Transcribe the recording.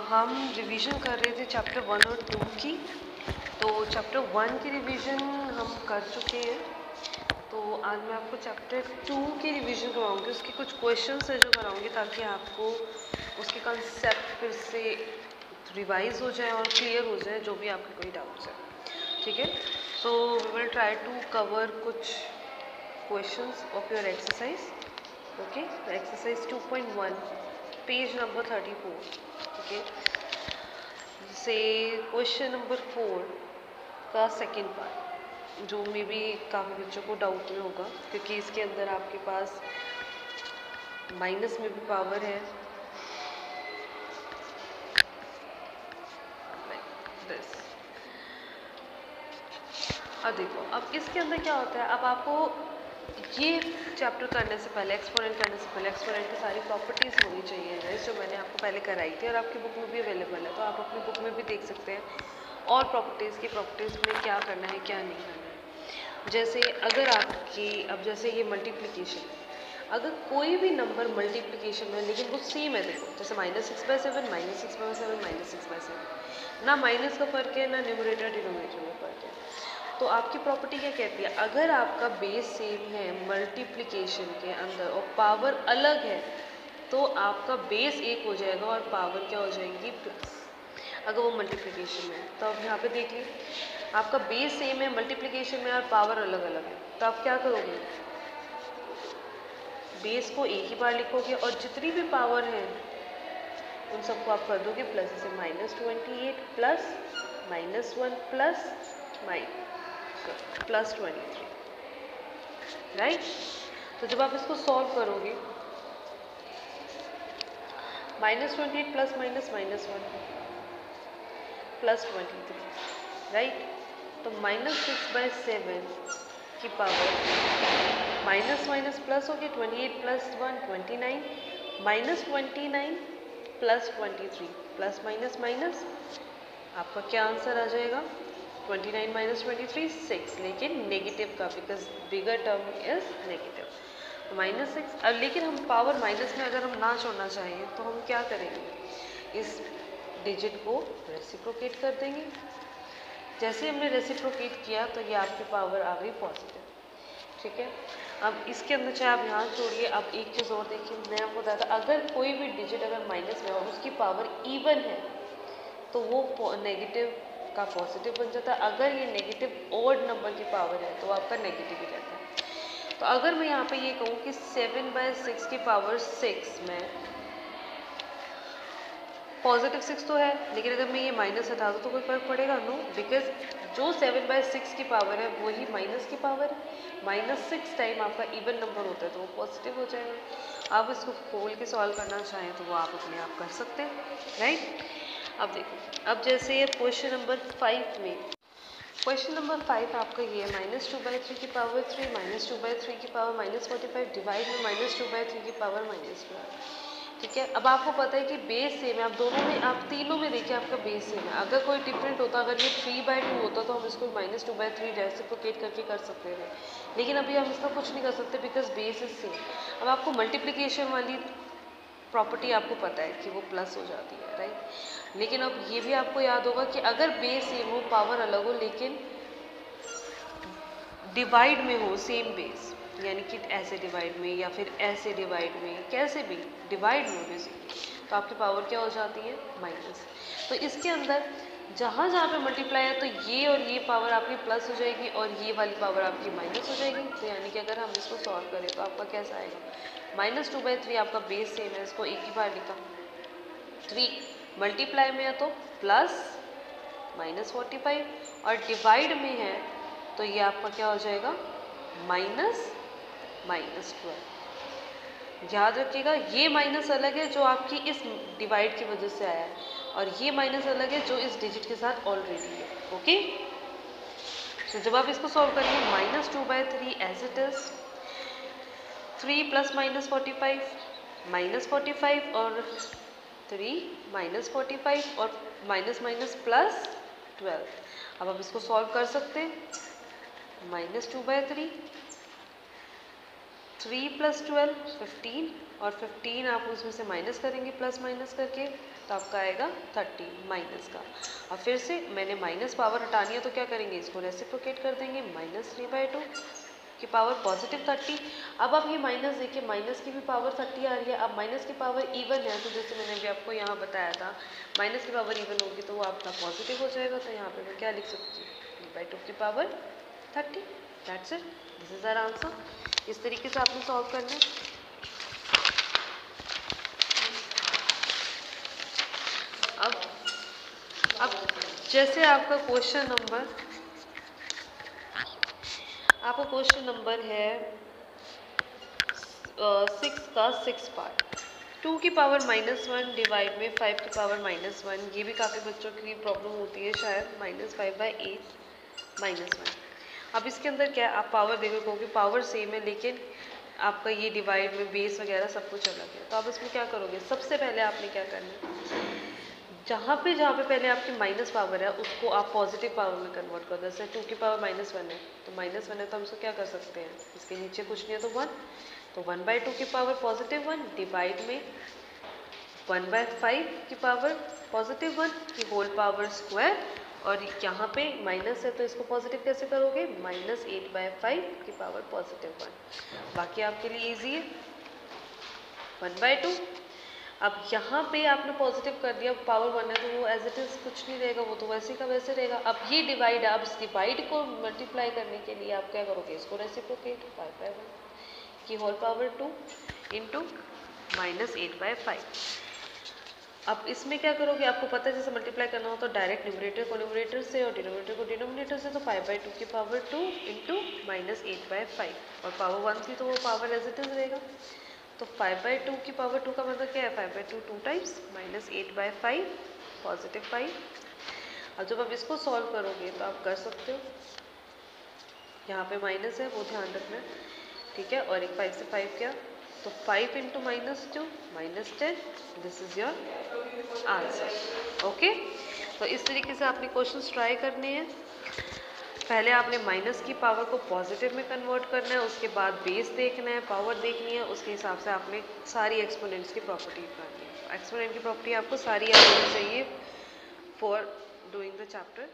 हम रिवीजन कर रहे थे चैप्टर 1 और 2 की। तो चैप्टर 1 की रिवीजन हम कर चुके हैं। तो आज मैं आपको चैप्टर 2 की रिवीजन करवाऊंगी। उसके कुछ क्वेश्चंस है जो कराऊंगी ताकि आपको उसके कंसेप्ट फिर से रिवाइज हो जाए और क्लियर हो जाए जो भी आपके कोई डाउट्स है। ठीक है, so we will try to cover कुछ questions of your exercise. Okay, exercise 2.1 page number 34। Okay, से क्वेश्चन नंबर 4 का सेकंड पार्ट जो मे बी काफ़ी बच्चों को डाउट में होगा, क्योंकि इसके अंदर आपके पास माइनस में भी पावर है दिस। अब देखो, अब इसके अंदर क्या होता है। अब आपको ये चैप्टर करने से पहले, एक्सपोनेंट करने से पहले एक्सपोनेंट की सारी प्रॉपर्टीज़ होनी चाहिए गाइस, जो मैंने आपको पहले कराई थी और आपकी बुक में भी अवेलेबल है। तो आप अपनी बुक में भी देख सकते हैं और प्रॉपर्टीज़ में क्या करना है क्या नहीं करना है। जैसे अगर आपकी अब जैसे ये मल्टीप्लिकेशन, अगर कोई भी नंबर मल्टीप्लिकेशन में लेकिन वो सेम है, देखो जैसे -6/7 -6/7 -6/7, ना माइनस का फ़र्क है ना न्यूमरेटर डिनोमिनेटर में फ़र्क है। तो आपकी प्रॉपर्टी क्या कहती है, अगर आपका बेस सेम है मल्टीप्लिकेशन के अंदर और पावर अलग है तो आपका बेस एक हो जाएगा और पावर क्या हो जाएगी, प्लस। अगर वो मल्टीप्लिकेशन में है तो आप यहाँ पे देख लीजिए, आपका बेस सेम है मल्टीप्लिकेशन में और पावर अलग अलग है, तो आप क्या करोगे, बेस को एक ही बार लिखोगे और जितनी भी पावर है उन सबको आप कर दोगे प्लस। जैसे -28 प्लस -1 प्लस +23, राइट। तो जब आप इसको सॉल्व करोगे, -28 प्लस -1 +23, राइट। तो -6/7 की पावर माइनस माइनस प्लस हो गया, 28 + 1 29, -29 + 23 प्लस माइनस माइनस, आपका क्या आंसर आ जाएगा, 29 - 23 6, लेकिन नेगेटिव का, because bigger term is negative, -6। अब लेकिन हम पावर माइनस में अगर हम ना छोड़ना चाहें तो हम क्या करेंगे, इस डिजिट को रेसिप्रोकेट कर देंगे। जैसे हमने रेसिप्रोकेट किया तो ये आपकी पावर आ गई पॉजिटिव। ठीक है, अब इसके अंदर चाहे आप यहाँ छोड़िए। अब एक चीज़ और देखिए, मैं आपको बताया था अगर कोई भी डिजिट अगर माइनस में और उसकी पावर इवन है तो वो नेगेटिव का पॉजिटिव बन जाता है। अगर ये नेगेटिव ऑड नंबर की पावर है तो आपका नेगेटिव ही रहता है। तो अगर मैं यहाँ पे ये कहूँ कि 7/6 की पावर 6 में पॉजिटिव 6 तो है, लेकिन अगर मैं ये माइनस हटा दूँ तो कोई फर्क पड़ेगा, नो, बिकॉज जो 7/6 की पावर है वही माइनस की पावर है। -6 टाइम आपका इवन नंबर होता है तो वो पॉजिटिव हो जाएगा। आप इसको खोल के सॉल्व करना चाहें तो वो आप अपने आप कर सकते हैं, राइट। अब देखो, अब जैसे क्वेश्चन नंबर 5 में, क्वेश्चन नंबर 5 आपका ये है -2/3 की पावर 3 -2/3 की पावर -45 डिवाइड में -2/3 की पावर -12। ठीक है, अब आपको पता है कि बेस सेम है, आप दोनों में, आप तीनों में देखिए आपका बेस सेम है। अगर कोई डिफरेंट होता, अगर ये 3/2 होता तो हम इसको -2/3 रेसिप्रोकेट करके कर सकते थे, लेकिन अभी हम इसका कुछ नहीं कर सकते बिकॉज बेस इज सेम। अब आपको मल्टीप्लिकेशन वाली प्रॉपर्टी आपको पता है कि वो प्लस हो जाती है, राइट। लेकिन अब ये भी आपको याद होगा कि अगर बेस सेम हो, पावर अलग हो, लेकिन डिवाइड में हो सेम बेस, यानी कि ऐसे डिवाइड में या फिर ऐसे डिवाइड में, कैसे भी डिवाइड में बेसिकली, तो आपकी पावर क्या हो जाती है, माइनस। तो इसके अंदर जहाँ जहाँ पे मल्टीप्लाई है तो ये और ये पावर आपकी प्लस हो जाएगी और ये वाली पावर आपकी माइनस हो जाएगी। तो यानी कि अगर हम इसको सॉल्व करें तो आपका कैसा आएगा, -2/3 आपका बेस सेम है, इसको एक ही बार लिखा, 3 मल्टीप्लाई में है तो प्लस -45 और डिवाइड में है तो ये आपका क्या हो जाएगा, -12। याद रखिएगा, ये माइनस अलग है जो आपकी इस डिवाइड की वजह से आया है और ये माइनस अलग है जो इस डिजिट के साथ ऑलरेडी है। ओके, तो जब आप इसको सॉल्व करेंगे, -2/3 एज इट इज, 3 + -45 -45 और 3 -45 और माइनस माइनस प्लस 12। अब आप इसको सॉल्व कर सकते हैं, -2/3 3 + 12 15 और 15 आप उसमें से माइनस करेंगे प्लस माइनस करके, तो आपका आएगा 30 माइनस का। और फिर से मैंने माइनस पावर हटानी है तो क्या करेंगे, इसको रेसिप्रोकेट कर देंगे, -3/2 की पावर पॉजिटिव 30। अब आप ये माइनस देखिए, माइनस की भी पावर 30 आ रही है। अब माइनस की पावर इवन है तो जैसे मैंने अभी आपको यहाँ बताया था, माइनस की पावर इवन होगी तो वो आपका पॉजिटिव हो जाएगा। तो यहाँ पे मैं क्या लिख सकती हूँ, d/2 की power 30। That's it, this is our answer. इस तरीके से आपने सॉल्व करना है। अब जैसे आपका क्वेश्चन नंबर है 6 का 6 पार्ट, 2 की पावर -1 डिवाइड में 5 की पावर -1। ये भी काफ़ी बच्चों की प्रॉब्लम होती है शायद, -5/8 -1। अब इसके अंदर क्या है, आप पावर देखो क्योंकि पावर सेम है लेकिन आपका ये डिवाइड में बेस वगैरह सब कुछ अलग है। तो आप इसमें क्या करोगे, सबसे पहले आपने क्या करना है, जहाँ पे पहले आपकी माइनस पावर है उसको आप पॉजिटिव पावर में कन्वर्ट कर दो। जैसे 2 की पावर -1 है तो -1 है तो हम इसको क्या कर सकते हैं, इसके नीचे कुछ नहीं है तो 1, तो 1/2 की पावर +1 डिवाइड में 1/5 की पावर +1 की होल पावर स्क्वायर। और यहाँ पे माइनस है तो इसको पॉजिटिव कैसे करोगे, -8/5 की पावर +1। बाकी आपके लिए इजी है, 1/2। अब यहाँ पे आपने पॉजिटिव कर दिया, पावर 1 है तो वो एज इट इज़ कुछ नहीं रहेगा, वो तो वैसे का वैसे रहेगा। अब ये डिवाइड, आप इस डिवाइड को मल्टीप्लाई करने के लिए आप क्या करोगे, इसको रेसिप्रोकेट 5/1 की होल पावर 2 इंटू -8/5। अब इसमें क्या करोगे, आपको पता है जैसे मल्टीप्लाई करना हो तो डायरेक्ट न्यूमरेटर को न्यूमरेटर से और डिनोमिनेटर को डिनोमिनेटर से, तो 5/2 की पावर 2 इंटू -8/5 और पावर 1 थी तो वो पावर एज इट इज़ रहेगा। तो 5/2 की पावर 2 का मतलब क्या है, 5/2 2 टाइम्स -8/5 +5। अब जब आप इसको सॉल्व करोगे तो आप कर सकते हो, यहाँ पे माइनस है वो ध्यान रखना, ठीक है। और एक 5 से 5 क्या, तो 5 into -2 -10, this is your answer. Okay, तो इस तरीके से आपने क्वेश्चंस ट्राई करने हैं। पहले आपने माइनस की पावर को पॉजिटिव में कन्वर्ट करना है, उसके बाद बेस देखना है, पावर देखनी है, उसके हिसाब से आपने सारी एक्सपोनेंट्स की प्रॉपर्टी निकालनी है। एक्सपोनेंट की प्रॉपर्टी आपको सारी याद होनी चाहिए फॉर डूइंग द चैप्टर